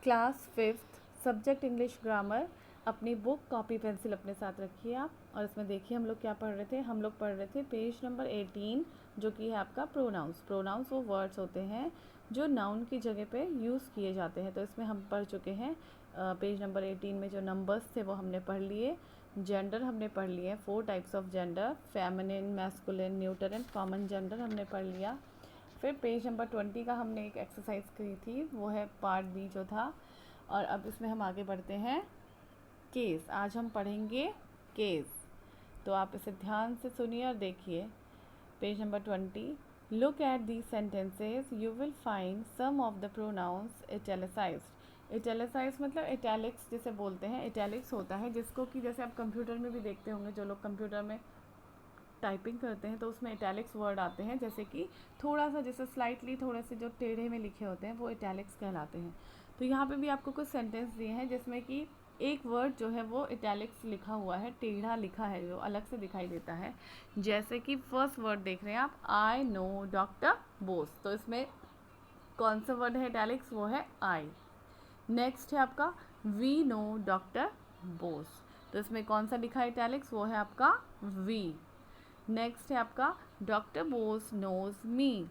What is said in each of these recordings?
Class 5th subject English grammar. अपनी book copy pencil अपने साथ रखिए आप, और इसमें देखिए हम लोग क्या पढ़ रहे थे। हम लोग पढ़ रहे थे पेज नंबर 18, जो कि है आपका प्रोनाउंस। प्रोनाउंस वो वर्ड्स होते हैं जो नाउन की जगह पे यूज़ किए जाते हैं। तो इसमें हम पढ़ चुके हैं पेज नंबर 18 में जो नंबर्स थे वो हमने पढ़ लिए। जेंडर हमने पढ़ लिए, 4 types of gender, feminine, masculine, neutral and common gender हमने पढ़ लिया। फिर पेज नंबर 20 का हमने एक एक्सरसाइज की थी, वो है पार्ट बी जो था। और अब इसमें हम आगे बढ़ते हैं केस। आज हम पढ़ेंगे केस, तो आप इसे ध्यान से सुनिए और देखिए। Page number 20, look at the sentences, you will find some of the pronouns italicised. Italicise मतलब इटैलिक्स जिसे बोलते हैं। इटैलिक्स होता है जिसको कि जैसे आप कंप्यूटर में भी देखते होंगे, जो लोग कंप्यूटर में टाइपिंग करते हैं तो उसमें इटैलिक्स वर्ड आते हैं, जैसे कि थोड़ा सा जैसे स्लाइटली थोड़े से जो टेढ़े में लिखे होते हैं वो इटैलिक्स कहलाते हैं। तो यहाँ पे भी आपको कुछ सेंटेंस दिए हैं जिसमें कि एक वर्ड जो है वो इटैलिक्स लिखा हुआ है, टेढ़ा लिखा है, जो अलग से दिखाई देता है। जैसे कि फर्स्ट वर्ड देख रहे हैं आप, आई नो डॉक्टर बोस। तो इसमें कौन सा वर्ड है इटैलिक्स? वो है आई। नेक्स्ट है आपका वी नो डॉक्टर बोस। तो इसमें कौन सा लिखा है इटैलिक्स? वो है आपका वी। नेक्स्ट है आपका डॉक्टर बोस नोज मी।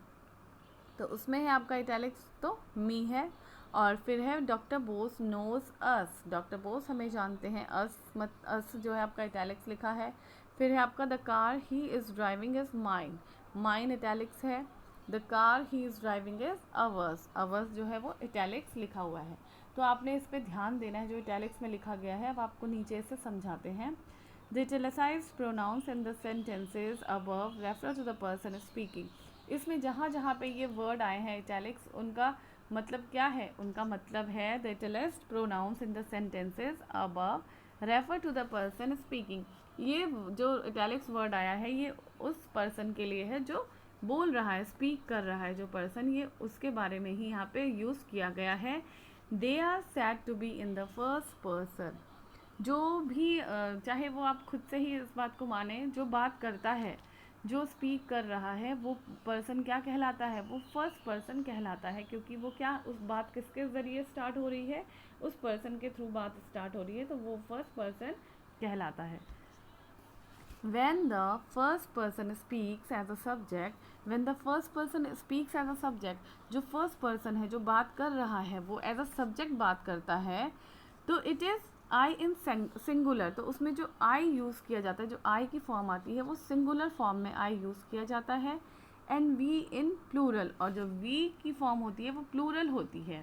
तो उसमें है आपका इटैलिक्स तो मी है। और फिर है डॉक्टर बोस नोज अस। डॉक्टर बोस हमें जानते हैं, अस जो है आपका इटैलिक्स लिखा है। फिर है आपका the car he is driving is mine. Mine italics है। The car he is driving is ours. Ours जो है वो इटैलिक्स लिखा हुआ है। तो आपने इस पर ध्यान देना है जो इटैलिक्स में लिखा गया है। अब आपको नीचे से समझाते हैं। The italicized pronouns in the sentences above refer to the person speaking. इसमें जहाँ जहाँ पे ये वर्ड आए हैं इटैलिक्स, उनका मतलब क्या है? उनका मतलब है the italicized pronouns in the sentences above refer to the person speaking. ये जो इटैलिक्स वर्ड आया है ये उस पर्सन के लिए है जो बोल रहा है, स्पीक कर रहा है जो पर्सन, ये उसके बारे में ही यहाँ पे यूज़ किया गया है। They are said to be in the first person. जो भी चाहे वो आप खुद से ही इस बात को माने, जो बात करता है, जो स्पीक कर रहा है, वो पर्सन क्या कहलाता है? वो फर्स्ट पर्सन कहलाता है, क्योंकि वो क्या, उस बात किसके ज़रिए स्टार्ट हो रही है? उस पर्सन के थ्रू बात स्टार्ट हो रही है, तो वो फर्स्ट पर्सन कहलाता है। When the first person speaks as a subject, when the first person speaks as a subject, जो first person है, जो बात कर रहा है, वो as a subject बात करता है, तो it is I in singular. तो उसमें जो आई यूज़ किया जाता है, जो आई की फॉर्म आती है, वो सिंगुलर फॉर्म में आई यूज़ किया जाता है। एंड वी इन प्लूरल, और जो वी की फॉर्म होती है वो प्लूरल होती है।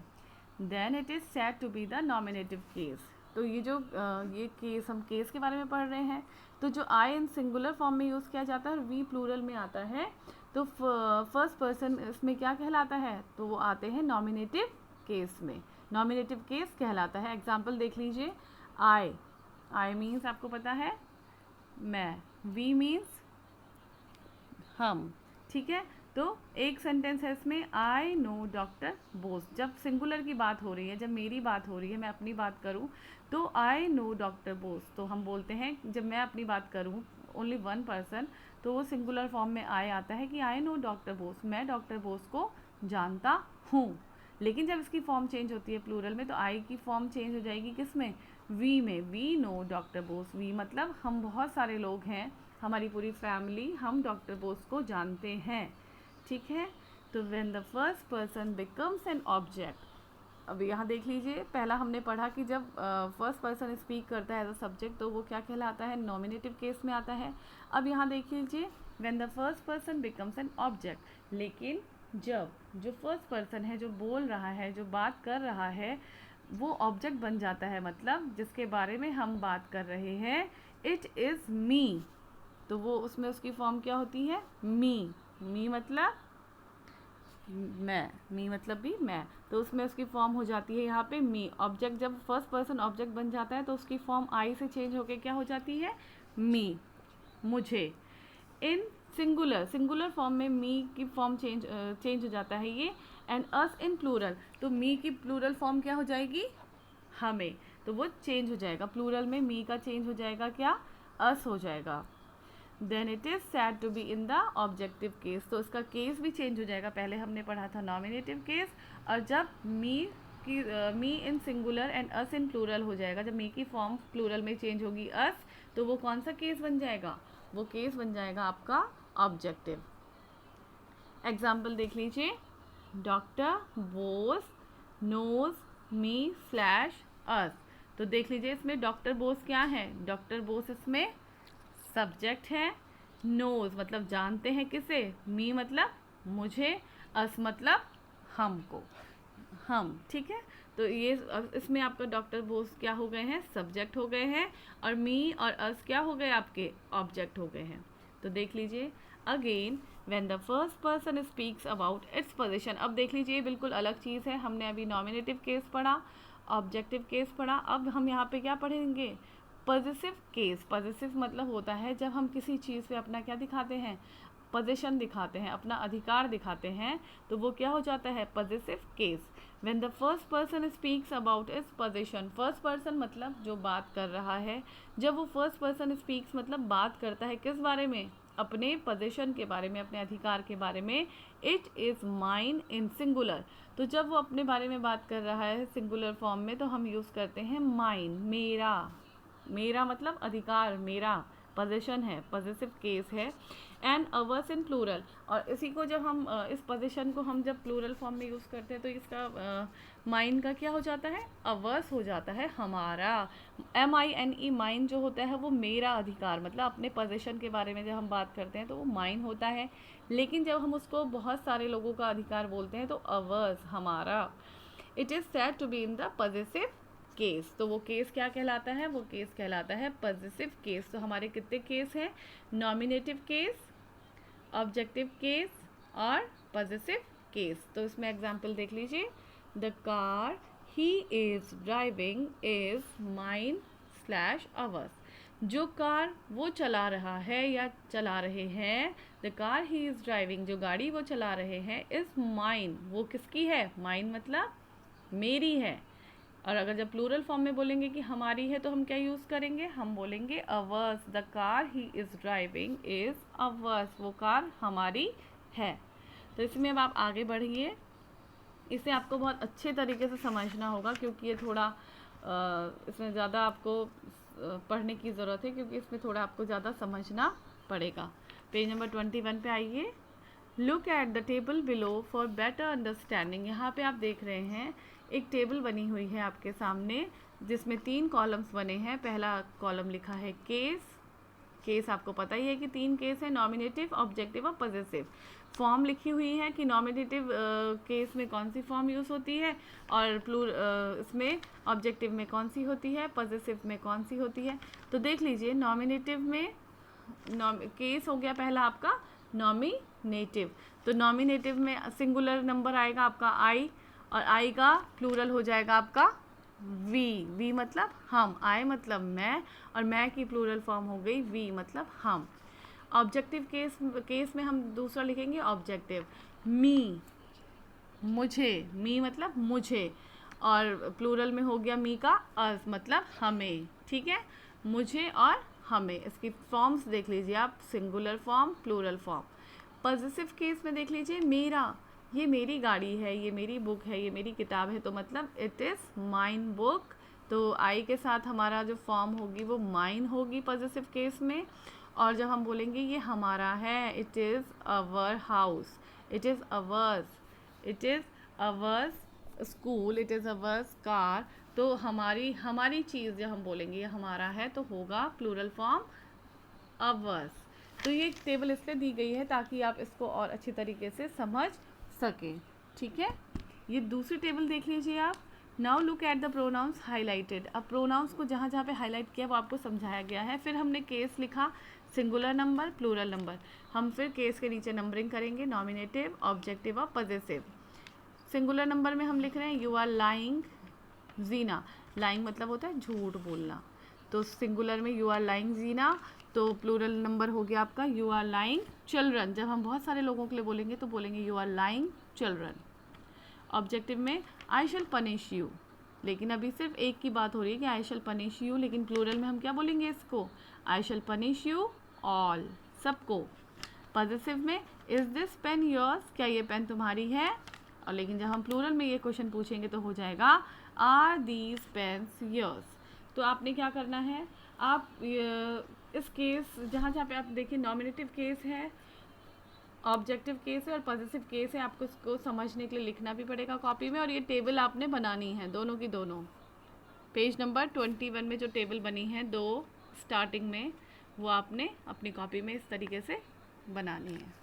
Then it is said to be the nominative case. तो ये जो ये केस, हम केस के बारे में पढ़ रहे हैं, तो जो आई इन सिंगुलर फॉर्म में यूज़ किया जाता है और वी प्लूरल में आता है, तो फर्स्ट पर्सन इसमें क्या कहलाता है? तो वो आते हैं नॉमिनेटिव केस में। नॉमिनेटिव केस कहलाता है। एग्जाम्पल देख लीजिए। आई मीन्स आपको पता है मैं, वी मीन्स हम, ठीक है। तो एक सेंटेंस है इसमें, आई नो डॉक्टर बोस। जब सिंगुलर की बात हो रही है, जब मेरी बात हो रही है, मैं अपनी बात करूं, तो आई नो डॉक्टर बोस, तो हम बोलते हैं जब मैं अपनी बात करूं, ओनली वन पर्सन, तो वो सिंगुलर फॉर्म में आई आता है कि आई नो डॉक्टर बोस, मैं डॉक्टर बोस को जानता हूँ। लेकिन जब इसकी फॉर्म चेंज होती है प्लूरल में, तो आई की फॉर्म चेंज हो जाएगी किस में? वी में। We know doctor Bose. We मतलब हम बहुत सारे लोग हैं, हमारी पूरी फैमिली, हम डॉक्टर बोस को जानते हैं, ठीक है। तो when the first person becomes an object, अब यहाँ देख लीजिए, पहला हमने पढ़ा कि जब फर्स्ट पर्सन स्पीक करता है एज अ सब्जेक्ट, तो वो क्या कहलाता है? नॉमिनेटिव केस में आता है। अब यहाँ देख लीजिए, when the first person becomes an object, लेकिन जब जो फर्स्ट पर्सन है, जो बोल रहा है, जो बात कर रहा है, वो ऑब्जेक्ट बन जाता है, मतलब जिसके बारे में हम बात कर रहे हैं, इट इज़ मी, तो वो उसमें उसकी फॉर्म क्या होती है? मी। मी मतलब मैं, मी मतलब भी मैं, तो उसमें उसकी फॉर्म हो जाती है यहाँ पे मी। ऑब्जेक्ट जब फर्स्ट पर्सन ऑब्जेक्ट बन जाता है तो उसकी फॉर्म आई से चेंज होके क्या हो जाती है? मी, मुझे। इन सिंगुलर फॉर्म में मी की फॉर्म चेंज हो जाता है ये। एंड अस इन प्लूरल, तो मी की प्लूरल फॉर्म क्या हो जाएगी? हमें, तो वो चेंज हो जाएगा, प्लूरल में मी का चेंज हो जाएगा क्या? अस हो जाएगा। Then it is said to be in the objective case, तो इसका केस भी चेंज हो जाएगा। पहले हमने पढ़ा था नॉमिनेटिव केस, और जब मी कि me in singular and us in plural हो जाएगा। जब मी की फॉर्म प्लूरल में चेंज होगी अस, तो वो कौन सा केस बन जाएगा? वो केस बन जाएगा आपका ऑब्जेक्टिव। एग्जाम्पल देख लीजिए, doctor Bose knows me slash us. तो देख लीजिए इसमें डॉक्टर बोस क्या है? डॉक्टर बोस इसमें सब्जेक्ट है, नोज मतलब जानते हैं किसे, मी मतलब मुझे, अस मतलब हमको, हम, ठीक है। तो ये इसमें आपका डॉक्टर बोस क्या हो गए हैं? सब्जेक्ट हो गए हैं, और मी और अस क्या हो गए? आपके ऑब्जेक्ट हो गए हैं। तो देख लीजिए again, when the first person speaks about its position. अब देख लीजिए बिल्कुल अलग चीज़ है। हमने अभी नॉमिनेटिव केस पढ़ा, ऑब्जेक्टिव केस पढ़ा, अब हम यहाँ पे क्या पढ़ेंगे? Positive case. पॉजिटिव मतलब होता है जब हम किसी चीज़ पे अपना क्या दिखाते हैं? पोजीशन दिखाते हैं, अपना अधिकार दिखाते हैं, तो वो क्या हो जाता है? Positive case. When the first person speaks about its position. First person मतलब जो बात कर रहा है। जब वो फर्स्ट पर्सन स्पीक्स मतलब बात करता है किस बारे में? अपने पोजीशन के बारे में, अपने अधिकार के बारे में। It is mine in singular. तो जब वो अपने बारे में बात कर रहा है सिंगुलर फॉर्म में, तो हम यूज़ करते हैं माइन, मेरा। मेरा मतलब अधिकार, मेरा पोजीशन है, पॉजिटिव केस है। And ours in plural. और इसी को जब हम इस पोजीशन को हम जब प्लूरल फॉर्म में यूज़ करते हैं, तो इसका माइन का क्या हो जाता है? अवर्स हो जाता है, हमारा। MINE, माइन जो होता है वो मेरा अधिकार, मतलब अपने पोजीशन के बारे में जब हम बात करते हैं तो वो माइन होता है। लेकिन जब हम उसको बहुत सारे लोगों का अधिकार बोलते हैं तो अवर्स, हमारा। It is said to be in the positive case. तो वो केस क्या कहलाता है? वो केस कहलाता है पॉजिटिव केस। तो हमारे कितने केस हैं? नॉमिनेटिव केस, ऑब्जेक्टिव केस और पॉजिटिव केस। तो इसमें एग्जांपल देख लीजिए, the car he is driving is mine slash ours. जो कार वो चला रहा है या चला रहे हैं, the car he is driving, जो गाड़ी वो चला रहे हैं, इज़ माइन, वो किसकी है? माइन मतलब मेरी है। और अगर जब प्लूरल फॉर्म में बोलेंगे कि हमारी है, तो हम क्या यूज़ करेंगे? हम बोलेंगे ours. The car he is driving is ours, वो कार हमारी है। तो इसमें अब आप आगे बढ़िए। इसे आपको बहुत अच्छे तरीके से समझना होगा, क्योंकि ये थोड़ा इसमें ज़्यादा आपको पढ़ने की ज़रूरत है, क्योंकि इसमें थोड़ा आपको ज़्यादा समझना पड़ेगा। पेज नंबर 21 पे आइए। Look at the table below for better understanding. यहाँ पे आप देख रहे हैं एक टेबल बनी हुई है आपके सामने, जिसमें 3 कॉलम्स बने हैं। पहला कॉलम लिखा है केस। केस आपको पता ही है कि 3 केस है, नॉमिनेटिव, ऑब्जेक्टिव और पॉजिटिव। फॉर्म लिखी हुई है कि नॉमिनेटिव केस में कौन सी फॉर्म यूज़ होती है, और इसमें ऑब्जेक्टिव में कौन सी होती है, पॉजिटिव में कौन सी होती है। तो देख लीजिए, नॉमिनेटिव में केस हो गया पहला आपका नॉमिनेटिव। तो नॉमिनेटिव में सिंगुलर नंबर आएगा आपका आई, और आई का प्लूरल हो जाएगा आपका वी। वी मतलब हम, आई मतलब मैं, और मैं की प्लूरल फॉर्म हो गई वी मतलब हम। ऑब्जेक्टिव केस में हम दूसरा लिखेंगे ऑब्जेक्टिव, मी, मुझे, मी मतलब मुझे, और प्लूरल में हो गया मी का अस मतलब हमें, ठीक है, मुझे और हमें। इसकी फॉर्म्स देख लीजिए आप, singular form, plural form. Positive case में देख लीजिए, मेरा, ये मेरी गाड़ी है, ये मेरी बुक है, ये मेरी किताब है, तो मतलब इट इज़ माइन बुक। तो आई के साथ हमारा जो फॉर्म होगी वो माइन होगी पॉजिटिव केस में। और जब हम बोलेंगे ये हमारा है, it is our house, it is ours, it is ours school, it is ours car. तो हमारी चीज़ जब हम बोलेंगे ये हमारा है, तो होगा प्लूरल फॉर्म अवर्स। तो ये टेबल इसलिए दी गई है ताकि आप इसको और अच्छी तरीके से समझ सकें, ठीक है। ये दूसरी टेबल देख लीजिए आप। Now look at the pronounce highlighted. अब प्रोनाउंस को जहाँ जहाँ पे हाईलाइट किया वो आपको समझाया गया है। फिर हमने केस लिखा, सिंगुलर नंबर, प्लूरल नंबर। हम फिर केस के नीचे नंबरिंग करेंगे, नॉमिनेटिव, ऑब्जेक्टिव और पॉजिटिव। सिंगुलर नंबर में हम लिख रहे हैं you are lying Gina. Lying मतलब होता है झूठ बोलना, तो सिंगुलर में यू आर लाइंग जीना। तो प्लूरल नंबर हो गया आपका यू आर लाइंग चिल्ड्रन। जब हम बहुत सारे लोगों के लिए बोलेंगे तो बोलेंगे you are lying children. Objective में आई शैल पनिश यू, लेकिन अभी सिर्फ एक की बात हो रही है कि आई शैल पनिश यू, लेकिन प्लूरल में हम क्या बोलेंगे इसको, आई शैल पनिश यू ऑल, सबको। पॉजिटिव में इज दिस पेन योर्स, क्या ये पेन तुम्हारी है, और लेकिन जब हम प्लूरल में ये क्वेश्चन पूछेंगे तो हो जाएगा आर दीज पेन्स योर्स। तो आपने क्या करना है, आप इस केस जहाँ जहाँ पे आप देखिए नॉमिनेटिव केस है, ऑब्जेक्टिव केस है और पॉजिटिव केस है, आपको इसको समझने के लिए लिखना भी पड़ेगा कॉपी में। और ये टेबल आपने बनानी है दोनों की दोनों। पेज नंबर 21 में जो टेबल बनी है दो स्टार्टिंग में, वो आपने अपनी कॉपी में इस तरीके से बनानी है।